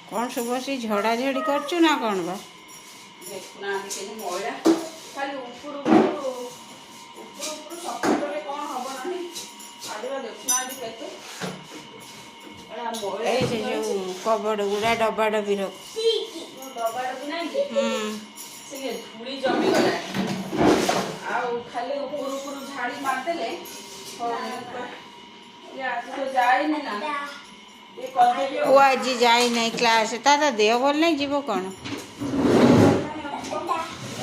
कौन सब बस झड़ा झड़ी कर ना कौन बा देखना मैला खाली ऊपर सफा कले कौन हम ना आदिवा देखना केते जो कबड़ गुड़ा डब्बा डब्बी रख डब्बा डब्बी नहीं से धूली जमी गला खाली ऊपर झाड़ी मारदेले तो जाए ना वो आज जाए नहीं क्लास तार देह भल नहीं जीव कौन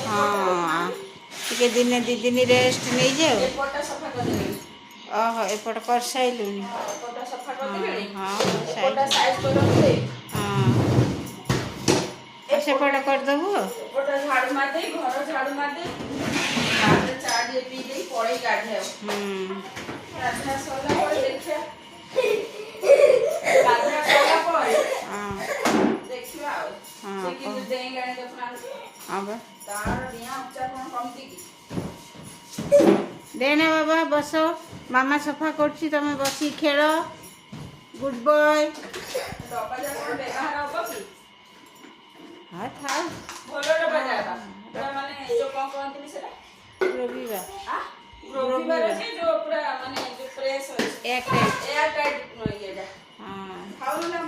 हाँ टे दिन दी दिन रेस्ट नहीं जाओ ओहो एपट कर साइलु सेपट करदेबू झाड़ू मार दे घर झाड़ू मार दे चा पी दे पड़े गाधे गाधा सरला देखिया गाधा सरला देखिया से कि देंगे देखना तार दिया उपचार कोन कमती की देना बाबा बसो मामा सफा करछि तमे बसी खेल गुड बॉय डब्बा जा व्यवहार हो की हाँ था भलो डब्बा जाबा माने जो कोन कहंती सेटा रविवार से जो पूरा माने जो प्रेस है एयर टाइट ये जा हां खाऊ ना